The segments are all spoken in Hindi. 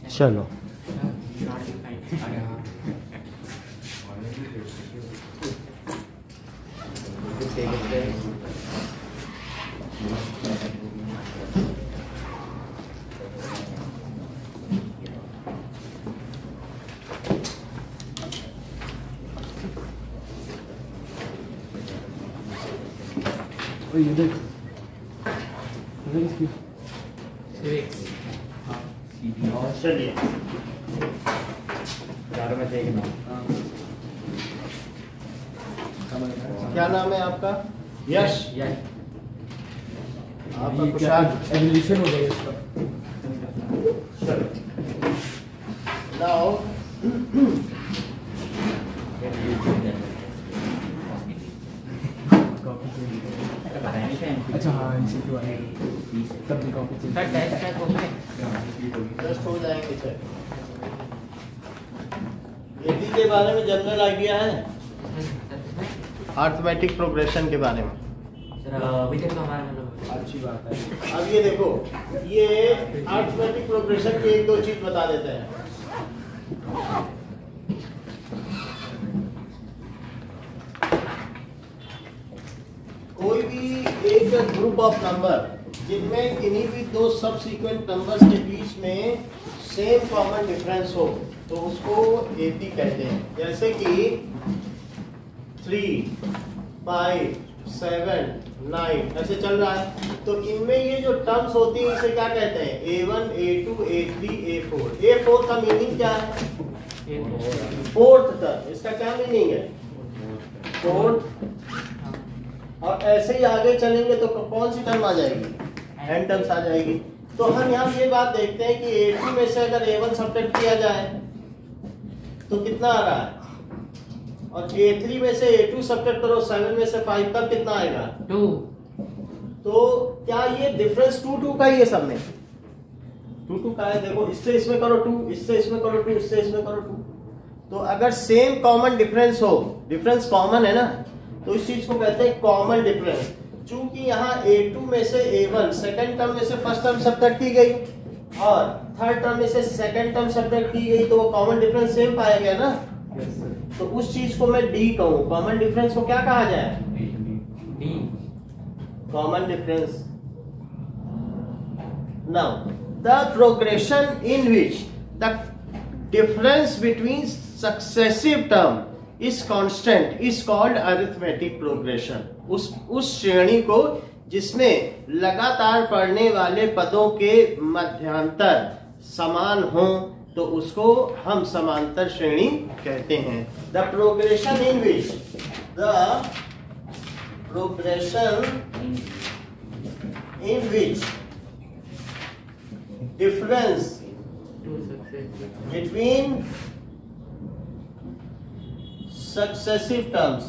चलो ये देख चलिए में देखना। क्या नाम है आपका? यश। आपका कुछ एवोल्यूशन हो गया इसका। नाउ अच्छा हाँ MCQ है तब भी कॉपी जस्ट हो जाएंगे सर। एडी के बारे में जनरल आइडिया है, अरिथमेटिक प्रोग्रेशन के बारे में अच्छी बात है। अब ये देखो, ये अरिथमेटिक प्रोग्रेशन की एक दो चीज बता देते हैं। कोई भी एक ग्रुप ऑफ नंबर जिनमें किन्हीं भी दो सबसीक्वेंट नंबर्स के बीच में सेम कॉमन डिफरेंस हो तो उसको एपी कहते हैं। जैसे कि 3, 5, 7, 9 ऐसे चल रहा है, तो इनमें ये जो टर्म्स होती है इसे क्या कहते हैं? A1, A2, A3, A4। A4 का मीनिंग क्या है? Fourth term. इसका क्या मीनिंग है? फोर्थ। और ऐसे ही आगे चलेंगे तो कौन सी टर्म आ जाएगी? n टर्म्स आ जाएगी। तो हम यहाँ ये बात देखते हैं कि A2 में से अगर A1 सब्ट्रैक्ट किया जाए तो कितना आ रहा है, और A3 में से A2 सब्ट्रैक्ट करो 7 में से 5 तब कितना आएगा? 2। तो क्या ये डिफरेंस 2 2 का ही है? सब में 2 2 का है। देखो, इससे इसमें करो 2, इससे इसमें करो 2, इससे इसमें करो 2। तो अगर सेम कॉमन डिफरेंस हो, डिफरेंस कॉमन है ना, तो इस चीज को कहते हैं कॉमन डिफरेंस। चूंकि यहाँ A2 में से A1 सेकंड टर्म में से फर्स्ट टर्म सब्ट्रैक्ट की गई और थर्ड टर्म में से सेकंड टर्म सब्ट्रैक्ट की गई, तो वो कॉमन डिफरेंस सेम पाया गया ना। तो उस चीज को मैं D कहूँ। कॉमन डिफरेंस को क्या कहा जाए? D। Common difference. Now the progression in which the difference between successive term is constant is called arithmetic progression. उस श्रेणी को जिसमें लगातार पढ़ने वाले पदों के मध्यांतर समान हो तो उसको हम समांतर श्रेणी कहते हैं। The progression in which difference between successive terms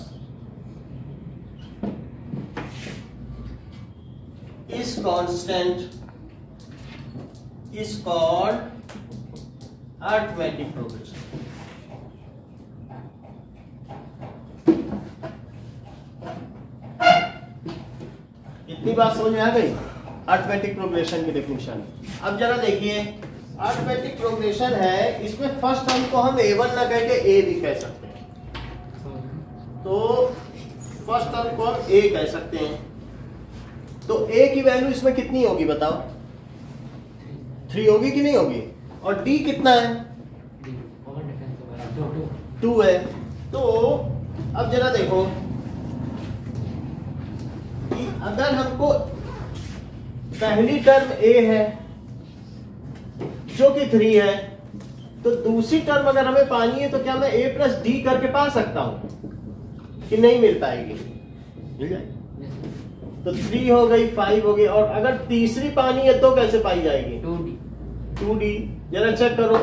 is constant is called arithmetic progression। इतनी बात समझ में आ गई अरिथमेटिक प्रोग्रेशन की डेफिनेशन। अब जरा देखिए, अरिथमेटिक प्रोग्रेशन है, इसमें फर्स्ट टर्म को हम A1 ना कह के A भी कह सकते हैं। तो फर्स्ट टर्म को हम A कह सकते हैं। तो A की वैल्यू इसमें कितनी होगी बताओ? 3 होगी कि नहीं होगी? और D कितना है? 2 है। तो अब जरा देखो कि अगर हमको पहली टर्म A है जो कि 3 है, तो दूसरी टर्म अगर हमें पानी है तो क्या मैं A प्लस D करके पा सकता हूं कि नहीं मिल पाएगी? मिल जाएगी। तो 3 हो गई, 5 हो गई, और अगर तीसरी पानी है तो कैसे पाई जाएगी? 2D। जरा चेक करो,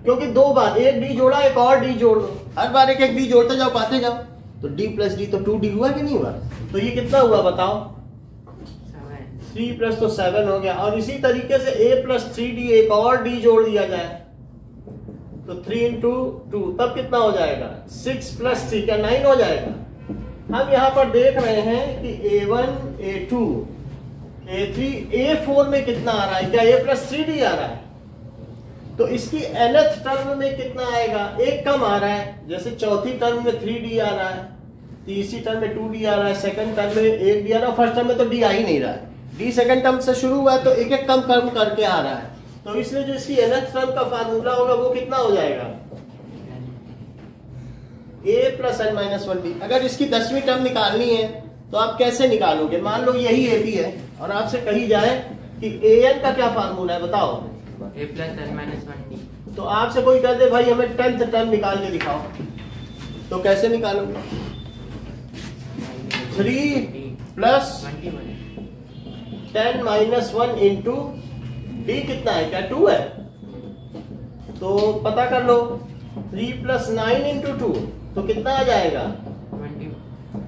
क्योंकि 2 बार एक D जोड़ा, एक और D जोड़ दो, हर बार एक एक D जोड़ते जाओ, पाते जाओ, तो D प्लस D तो 2D हुआ कि नहीं हुआ? तो ये कितना हुआ बताओ? 3 प्लस तो 7 हो गया। और इसी तरीके से A प्लस 3D एक और D जोड़ दिया जाए तो 3 into 2 तब कितना हो जाएगा? 6 प्लस 3 क्या 9 हो जाएगा? हम यहाँ पर देख रहे हैं कि A1, A2, A3, A4 में कितना आ रहा है? क्या A प्लस 3D आ रहा है? तो इसकी nth टर्म में कितना आएगा, एक कम आ रहा है, जैसे चौथी टर्म में 3d आ रहा है, तीसरी टर्म में 2d आ रहा है, सेकंड टर्म में 1d आ रहा है, फर्स्ट टर्म में तो d आ ही नहीं रहा है, d सेकंड टर्म से शुरू हुआ है तो एक एक कम कम करके आ रहा है। तो इसलिए जो इसकी nth टर्म का फार्मूला होगा वो कितना हो जाएगा, a plus n minus 1d। अगर इसकी 10वीं टर्म निकालनी है तो आप कैसे निकालोगे, मान लो यही ab है और आपसे कही जाए कि an का क्या फार्मूला है बताओ, a plus n minus 1d। तो आपसे कोई कह दे भाई हमें 10th टर्म निकाल के दिखाओ, तो कैसे निकालोगे, 3 प्लस 10 माइनस 1 इंटू डी कितना है, क्या 2 है, तो पता कर लो, 3 प्लस 9 इंटू 2 तो कितना आ जाएगा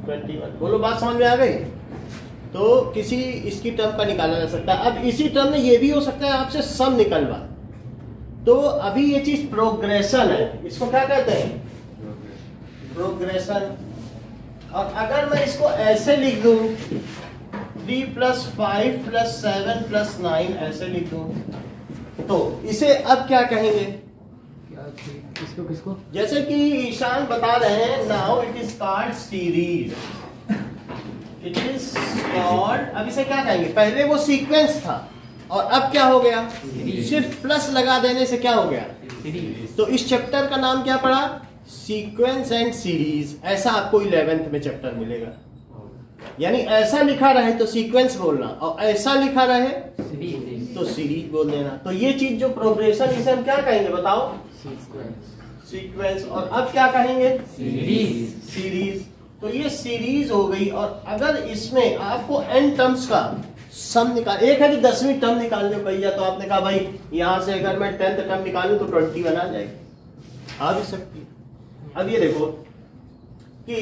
21। बोलो बात समझ में आ गई। तो किसी इसकी टर्म का निकाला जा सकता है। अब इसी टर्म में ये भी हो सकता है आपसे सम निकलवा, तो अभी ये चीज प्रोग्रेशन है, इसको क्या कहते हैं, प्रोग्रेशन। और अगर मैं इसको ऐसे लिख दूं 3 प्लस 5 प्लस 7 प्लस 9 ऐसे लिख दूं, तो इसे अब क्या कहेंगे, किसको किसको, जैसे कि ईशान बता रहे हैं, now it is called series, it is called, अब इसे क्या कहेंगे, पहले वो सीक्वेंस था और अब क्या हो गया, सिर्फ प्लस लगा देने से क्या हो गया, तो इस चैप्टर का नाम क्या पड़ा, सीक्वेंस एंड सीरीज। ऐसा आपको 11th में चैप्टर मिलेगा, यानी ऐसा लिखा रहे तो सीक्वेंस बोलना और ऐसा लिखा रहे तो सीरीज बोल देना। तो ये चीज जो प्रोग्रेशन, इसे हम क्या कहेंगे बताओ, सीक्वेंस। और अब क्या कहेंगे, सीरीज। तो ये सीरीज हो गई। और अगर इसमें आपको n टर्म्स का सम निकाल, एक है कि 10वीं टर्म निकालने को कही, तो आपने कहा भाई यहां से अगर मैं 10th टर्म निकालूं तो 20 बना जाएगी, आ भी सकती है। अब ये देखो कि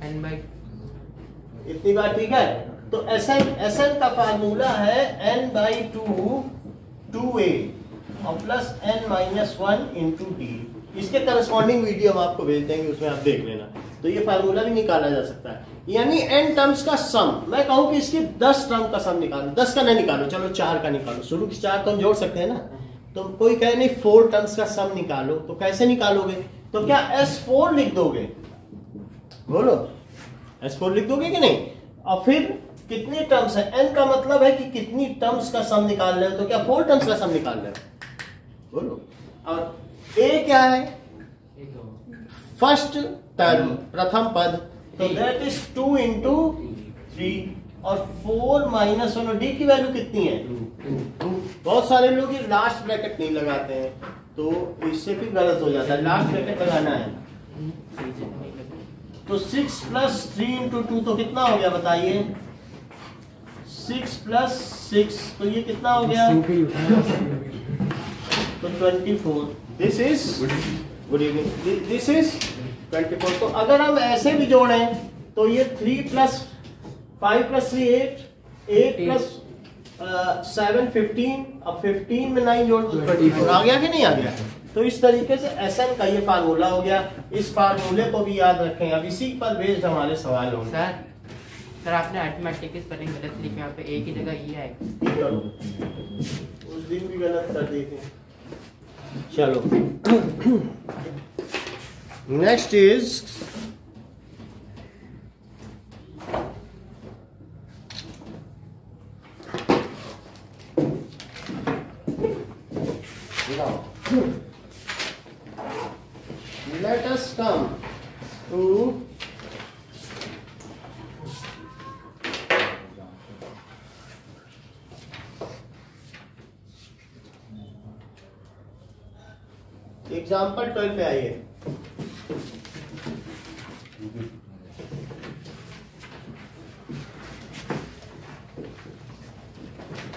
n/2 इतनी बार ठीक है, तो Sn का फार्मूला है n/2 2a और plus n minus 1 into D. इसके करस्पॉन्डिंग वीडियो हम आपको भेज देंगे, उसमें आप देख लेना। तो ये फार्मूला भी निकाला जा सकता है, यानी n टर्म्स का सम। मैं कहूं कि इसकी 10 टर्म का सम निकालो, 10 का नहीं निकालो, चलो 4 का निकालो, शुरू की 4 तो हम जोड़ सकते हैं ना। तो कोई कहे नहीं 4 टर्म्स का सम निकालो, तो कैसे निकालोगे, तो क्या S4 लिख दोगे, बोलो S4 लिख दोगे कि नहीं। और फिर कितनी टर्म्स है, n का मतलब है कि कितनी टर्म्स का सम निकाल रहे हो, तो क्या 4 टर्म्स का सम निकाल रहे हो, बोलो। और a क्या है, फर्स्ट टर्म, प्रथम पद, तो दैट इज 2 इंटू 3 और 4 माइनस 1, और डी की वैल्यू कितनी है 2। बहुत सारे लोग ये लास्ट ब्रैकेट नहीं लगाते हैं, तो इससे भी गलत हो जाता है, लास्ट ब्रैकेट लगाना है। तो 6 प्लस 3 इंटू 2 तो कितना हो गया बताइए, 6 प्लस 6, तो ये कितना हो गया, तो 24। This is good evening, this is 24। तो अगर हम ऐसे भी जोड़ें तो ये 3 प्लस 5 प्लस 3 8, 8 प्लस 7 15, अब 15 में 9 जोड़ तो 24 आ गया कि नहीं आ गया। तो इस तरीके से Sn का ये फार्मूला हो गया। इस फार्मूले को भी याद रखें, अब इसी पर बेस्ड हमारे सवाल होंगे। सर आपने अरिथमेटिक की स्पेलिंग गलत लिखी, यहाँ पे ए की जगह ई है। उस दिन भी गलत कर दी थी। चलो next is let us come to example 12 पे आइए।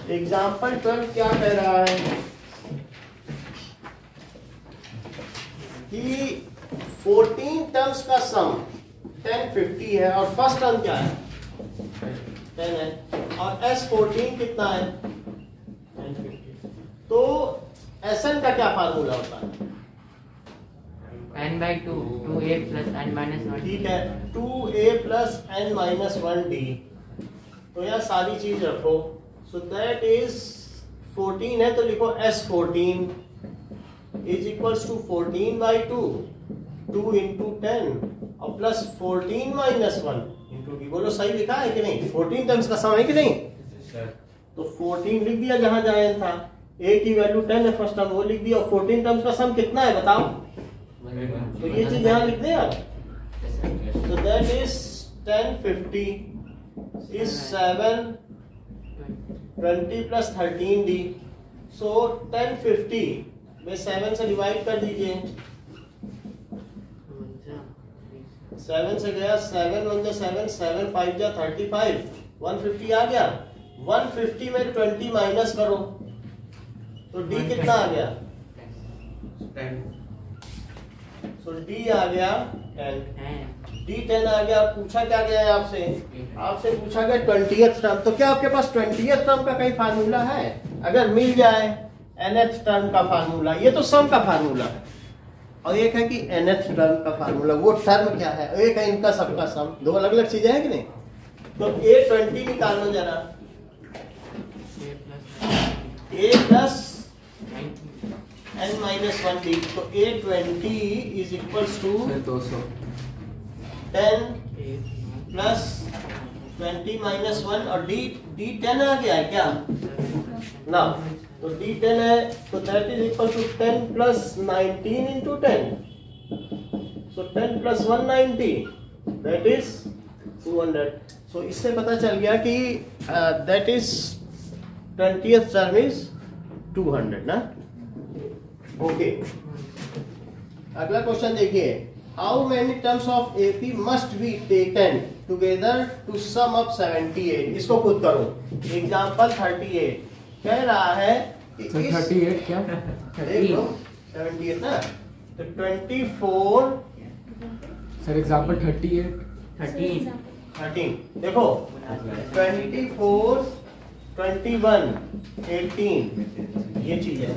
एग्जाम्पल 12 क्या कह रहा है कि 14 टर्म्स का सम 1050 है और फर्स्ट टर्म क्या है 10 है और S14 कितना है 1050। तो Sn का क्या फार्मूला होता है n/2 2a plus n minus 1। ठीक है 2a plus n minus 1d। तो यार सारी चीज रखो, सो दैट इज 14 है तो लिखो S14 is equals to 14/2 2 into 10 और प्लस 14 माइनस 1 इंटू डी। बोलो सही लिखा है कि नहीं? 14 टर्म्स का सम है कि नहीं? तो 14 लिख दिया जहां जहां n था, a की वैल्यू 10 है फर्स्ट टर्म वो लिख दिया, और 14 टर्म्स का सम कितना है बताओ? तो ये चीज यहां लिख दे यार। तो that is 1050 is 720 plus 13d। so 1050 में 7 से डिवाइड कर दीजिए, 7 से गया 7 1 जा 7 7 5 जा 35 150 आ गया। 150 में 20 माइनस करो तो d कितना आ गया? 10। so d आ गया 10, D10 आ गया। पूछा क्या गया है आपसे? आपसे पूछा गया 20th टर्म। तो क्या आपके पास 20th टर्म का कहीं फार्मूला है? अगर मिल जाए nth टर्म का फार्मूला, ये तो सम का फार्मूला है, और एक है कि nth टर्म का फार्मूला, वो टर्म क्या है? एक है इनका सबका सम, दो अलग अलग चीजें हैं कि नहीं? तो A20 निकालो जरा, A plus n minus 1d। तो A20 is equals to 200 10 plus 20 minus 1 और D10 आ गया है क्या ना? तो D10 है तो that is equal to 10 plus 19 into 10। So 10 plus 190 that is 200। So इससे पता चल गया कि that is 20th term is 200 ना। ओके, अगला क्वेश्चन देखिए, how many terms of AP must be taken together to sum up 78? इसको खुद करो। एग्जाम्पल 38 कह रहा है कि 38 क्या? 78 ना, तो 24 सर एग्जांपल 38 13 देखो 24 21 18 ये चीज है।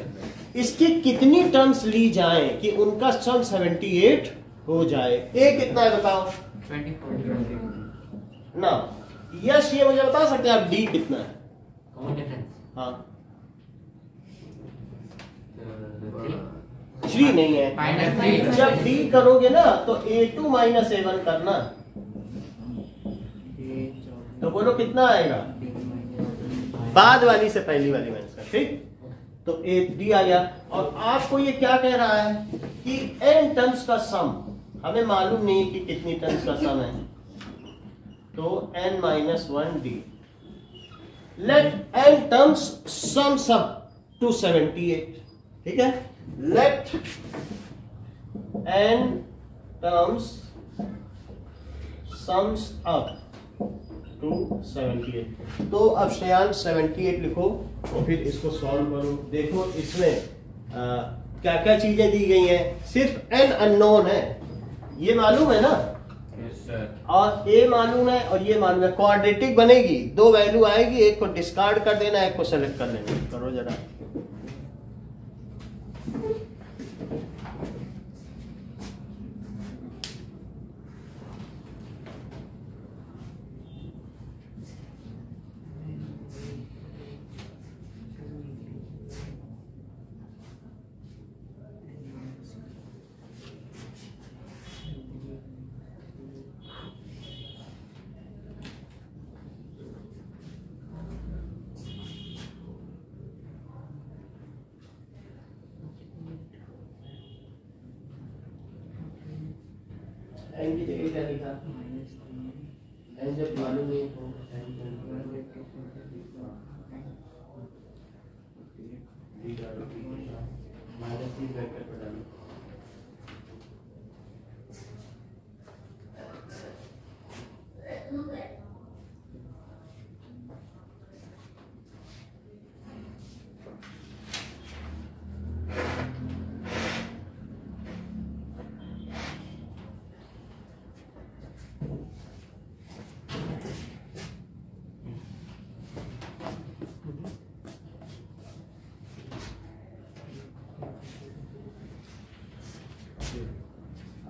इसकी कितनी टर्म्स ली जाएं कि उनका सम 78 हो जाए? ए कितना है बताओ 24 ना? यस ये मुझे बता सकते हैं आप? डी कितना है? हाँ 3 नहीं है। -3 जब डी करोगे ना तो A2 माइनस A1 करना, तो बोलो कितना आएगा? बाद वाली से पहली वाली माइनस कर, ठीक? तो ए डी आ गया। और आपको ये क्या कह रहा है कि n टर्म्स का सम, हमें मालूम नहीं कि कितनी टर्म्स का सम है, तो n minus 1d। Let n terms sums up to 78, ठीक है? Let n terms sums up to 78। तो अब श्रेयान 78 लिखो और फिर इसको सॉल्व करो। देखो इसमें क्या क्या चीजें दी गई हैं। सिर्फ n अननोन है, ये मालूम है ना, और a मालूम है और ये मालूम है। क्वाड्रेटिक बनेगी, दो वैल्यू आएगी, एक को डिस्कार्ड कर देना, एक को सेलेक्ट कर लेना। करो जरा। n की जगह क्या लिखा? n जब मालूम नहीं हो -3 ब्रैकेट पर डालो।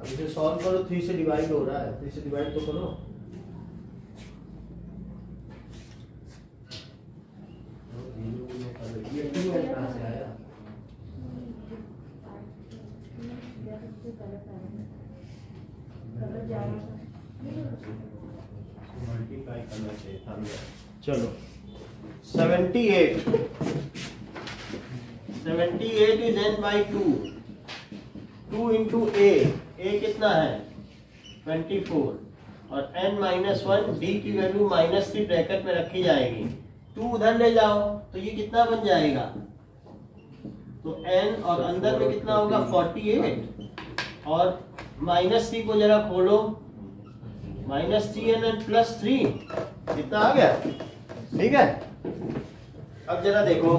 अब इसे सॉल्व करो, 3 से डिवाइड हो रहा है, 3 से डिवाइड तो करो। ये 2 चलो 78 is n by 2 into a कितना है 24 और n minus 1 d की वैल्यू -3 ब्रैकेट में रखी जाएगी। 2 उधर ले जाओ तो ये कितना बन जाएगा, तो n और अंदर में कितना होगा 48 और -3 को जरा खोलो -3n +3 कितना आ गया, ठीक है। अब जरा देखो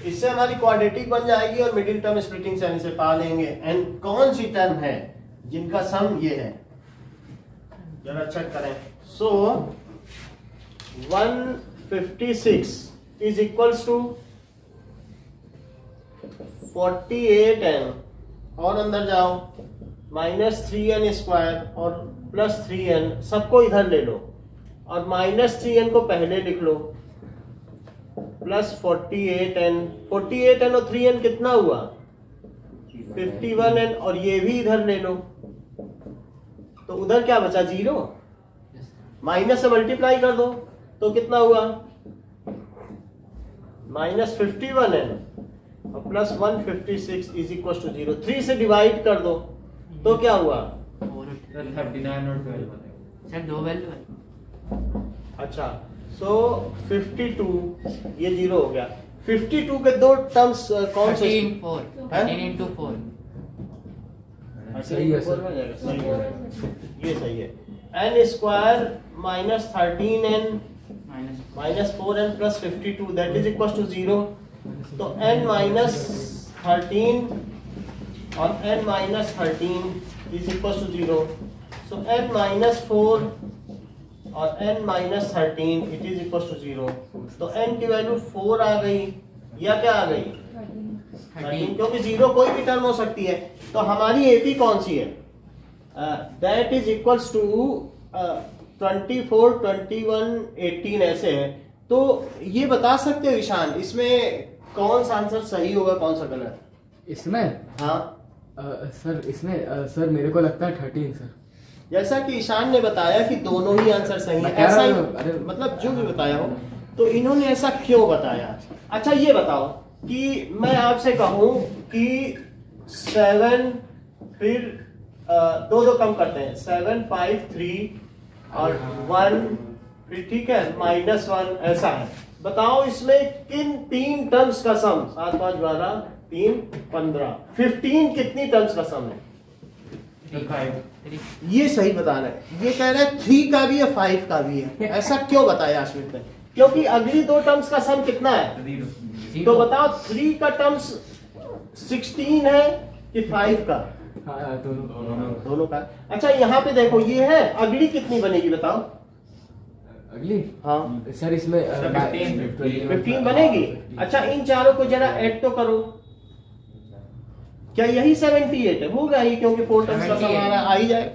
इससे हमारी क्वाड्रेटिक बन जाएगी और मिडिल टर्म स्प्लिटिंग साइन से पा लेंगे। एंड कौन सी टर्म है जिनका सम ये है, जरा चेक करें। सो 156 इज इक्वल्स टू 48n और अंदर जाओ -3n² और +3n सबको इधर ले लो और -3n को पहले लिख लो प्लस 48n और 3n कितना हुआ 51n और ये भी इधर ले लो तो उधर क्या बचा 0, माइनस से मल्टीप्लाई कर दो तो कितना हुआ -51n और प्लस 156 इज इक्वल टू 0। 3 से डिवाइड कर दो तो क्या हुआ 39 और 12 सर 2 वैल्यू है। अच्छा सो 52 ये 0 हो गया। 52 के दो टर्म्स कौन से 13 into 4 सही है सर, सही है, ये सही है। n² -13n -4n + 52 that is equal to 0। तो n -13 और n -13 is equal to 0। So n -4 और n -13 it is equal to 0। तो n की वैल्यू 4 आ गई या क्या आ गई 13, क्योंकि 0 कोई भी टर्म हो सकती है। तो हमारी एपी कौन सी है, दैट इज इक्वल्स टू 24 21 18 ऐसे है। तो ये बता सकते हो ईशान इसमें कौन सा आंसर सही होगा कौन सा गलत इसमें हाँ सर इसमें सर मेरे को लगता है 13 सर। जैसा कि ईशान ने बताया कि दोनों ही आंसर सही है, ऐसा ही मतलब जो भी बताया हो तो इन्होंने ऐसा क्यों बताया। अच्छा ये बताओ कि मैं आपसे कहूं कि 7 फिर दो कम करते हैं 7 5 3 और 1 फिर ठीक है -1 ऐसा है। बताओ इसमें किन 3 टर्म्स का सम 7 5 12 3 15 15 कितनी टर्म्स का सम है, ये सही बताना है। ये कह रहा है 3 का भी है 5 का भी है, ऐसा क्यों बताया आश्वित ने, क्योंकि अगली 2 टर्म्स का सम कितना है तो बताओ 3 का टर्म्स 16 है कि 5 का, दोनों का। अच्छा यहाँ पे देखो ये है, अगली कितनी बनेगी बताओ, अगली हाँ सर इसमें 15 बनेगी। अच्छा इन चारों को जरा ऐड तो करो, क्या यही 78 है, होगा ही क्योंकि 4 टर्म्स का सम हमारा आ ही जाए।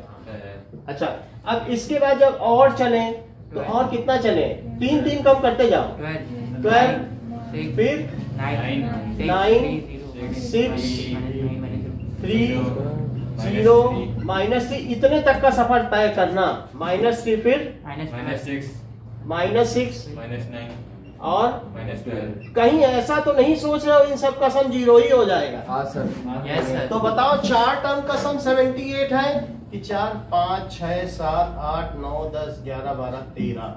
अच्छा अब इसके बाद जब और चले तो और कितना चले 3 कम करते जाओ 12 फिर 9 6 3 0 -3 इतने तक का सफर तय करना, -3 फिर -6 और कहीं ऐसा तो नहीं सोच रहे हो इन सब का सम 0 ही हो जाएगा। हाँ सर यस सर। तो बताओ 4 टर्म का सम 78 है कि 4 5 6 7 8 9 10 11 12 13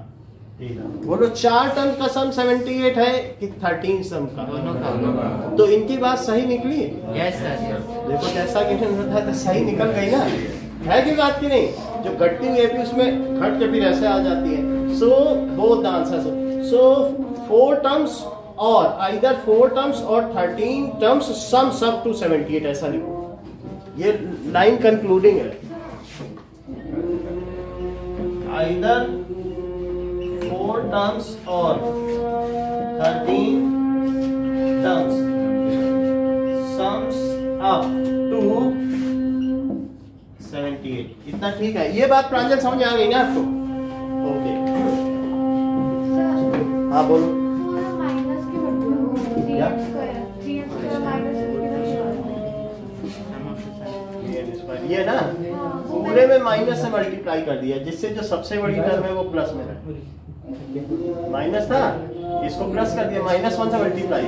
बोलो 4 टर्म का सम 78 है कि 13 सम का, दोनों का। तो इनकी बात सही निकली। Yes sir. देखो जैसा कि बताया तो सही निकल गई ना, है कि बात की नहीं, जो घटती हुई है उसमें घट के फिर ऐसे आ जाती है। So both the answers, so 4 terms और आइदर 4 टर्म्स और 13 टर्म्स सम्स अप टू 78 ऐसा लिखो, ये लाइन कंक्लूडिंग है। आइदर 4 टर्म्स और 13 टर्म्स sums up to 78। इतना ठीक है, ये बात प्रांजल समझ आ गई ना आपको, ओके। हाँ बोलो क्या? ये ना पूरे में माइनस से मल्टीप्लाई कर दिया जिससे जो सबसे बड़ी टर्म है वो प्लस में है। माइनस था, इसको प्लस कर दिया, -1 से मल्टीप्लाई,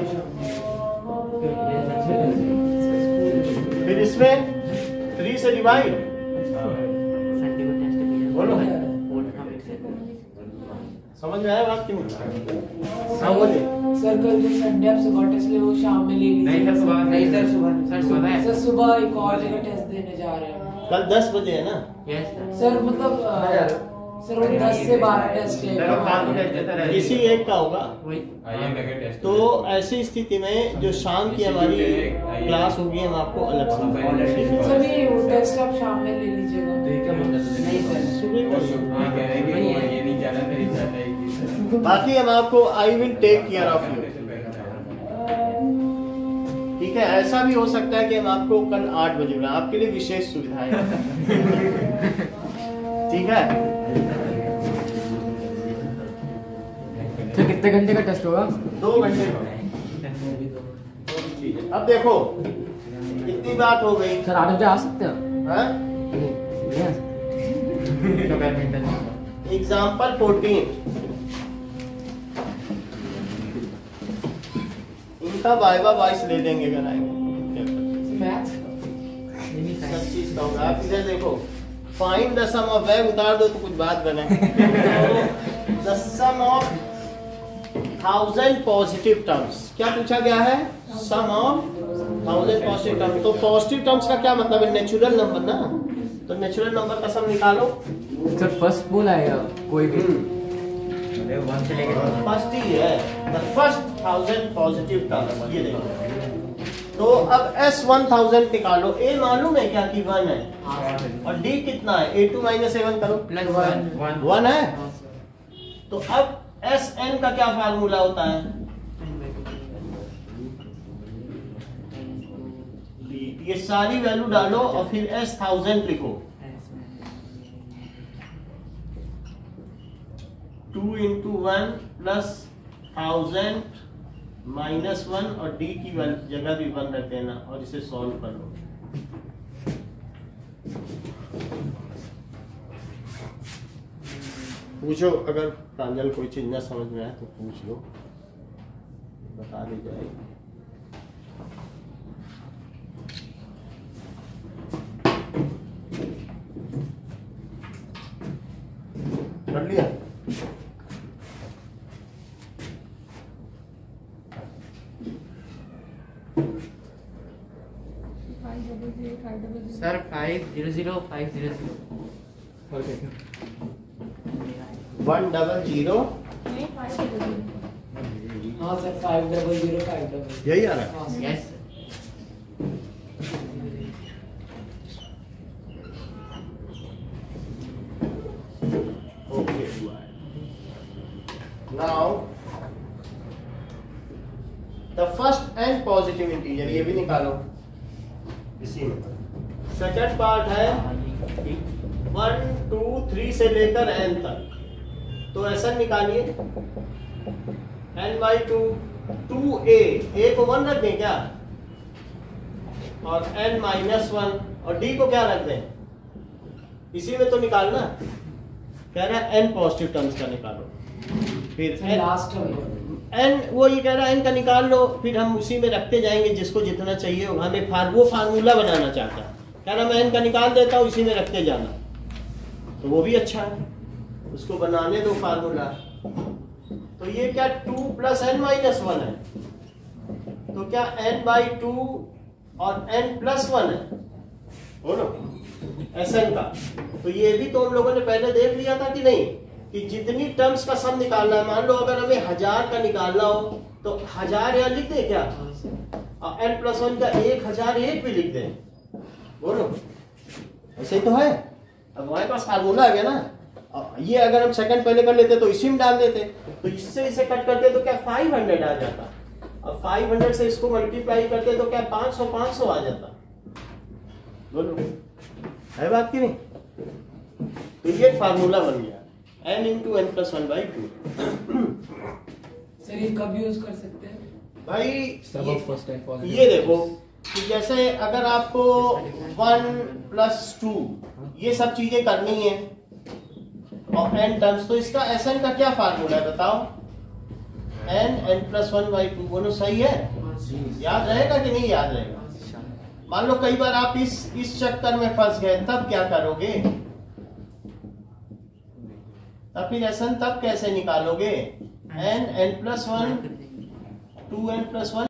फिर इसमें 3 से डिवाइड, बोलो समझ में आया बात क्यों? हाँ बोलिए सर कल जो संडे आप सुबह टेस्ट ले वो शाम में ले लीजिए। नहीं सर सुबह, नहीं सर सुबह सर सुबह एक और जगह टेस्ट देने जा रहे हैं। कल 10 बजे है ना? यस सर मतलब सर वो 10 से 12 टेस्ट है, इसी एक का होगा। तो ऐसी स्थिति में जो शाम की हमारी क्लास होगी हम आपको अलग से सर ये वो टेस्ट आप शाम में ले लीजिएगा। नहीं सर बाकी हम आपको I will take care of you, ठीक है। ऐसा भी हो सकता है कि हम आपको कल 8 बजे बुलाएं, आपके लिए विशेष सुविधाएं ठीक है। सर कितने घंटे का टेस्ट होगा? 2 घंटे का। अब देखो इतनी बात हो गई। सर 8 बजे आ सकते हैं? हाँ? नहीं आ सकते। एग्जाम्पल 14, इनका वाइवा वाइस ले लेंगे अगर आएंगे। मैथ्स सब चीज का होगा। आप इधर देखो, find the sum of value उतार दो तो कुछ बात बने। The sum of 1000 positive terms, क्या पूछा गया है? Sum of 1000 positive terms. तो पॉजिटिव टर्म्स का क्या मतलब है? नेचुरल नंबर ना, तो नेचुरल नंबर का सम निकालो। सर फर्स्ट पोल आएगा कोई भी? फर्स्ट ही है, द फर्स्ट 1000 पॉजिटिव टर्म्स, ये देखो। तो अब S1000 निकालो। A मालूम है क्या कि 1 है, और D कितना है? A2 - A1 करो, +1 है। तो अब Sn का क्या फार्मूला होता है? ये सारी वैल्यू डालो और फिर S1000 लिखो। 2 × 1 + 1000 -1 और D की जगह भी 1 रख देना और इसे सॉल्व कर लो। पूछो, अगर प्रांजल कोई चीज न समझ में आए तो पूछ लो, बता दी जाएगी। कर लिया? सर 500 100 हाँ सर 500 यही आ रहा है। हाँ yes Okay. Now, the first n positive integer, ये भी निकालो इसी में। सेकंड पार्ट है 1 2 3 से लेकर n तक, तो ऐसा निकालिए। n/2 2a, a को 1 रख दें क्या, और n-1 और d को क्या रख दें, इसी में तो निकालना। कह रहा है n पॉजिटिव टर्म्स का निकालो, फिर लास्ट n वो ये कह रहा है n का निकाल लो, फिर हम उसी में रखते जाएंगे जिसको जितना चाहिए। हमें वो फार्मूला बनाना चाहता है, कह रहा मैं n का निकाल देता हूँ, इसी में रखते जाना, तो वो भी अच्छा है, उसको बनाने दो फार्मूला। तो ये क्या 2 + n-1 है, तो क्या n/2 और n+1 है, बोलो Sn का। तो ये भी तो हम लोगों ने पहले देख लिया था कि नहीं, कि जितनी टर्म्स का सम निकालना है, मान लो अगर हमें 1000 का निकालना हो तो 1000 यहाँ लिख दे क्या, और n+1 का 1001 भी लिख दें, बोलो ऐसे तो है। अब हमारे पास फार्मूला आ गया ना। ये अगर हम सेकंड पहले कर लेते तो इसी में डाल देते, तो इससे इसे कट करते तो क्या 500 आ जाता, और 500 से इसको मल्टीप्लाई करते तो क्या 500 आ जाता, बोलो है बात की नहीं। तो ये फार्मूला बन गया n × n+1/2। सर ये कब यूज कर सकते हैं भाई ये देखो कि जैसे अगर आपको 1 + 2 ये सब चीजें करनी है, और n टर्म्स, तो इसका Sn का क्या फार्मूला है बताओ? n+1/2 बोलो सही है? याद रहेगा कि नहीं याद रहेगा? मान लो कई बार आप इस चक्कर में फंस गए, तब क्या करोगे? तब फिर Sn तब कैसे निकालोगे? n+1 2n+1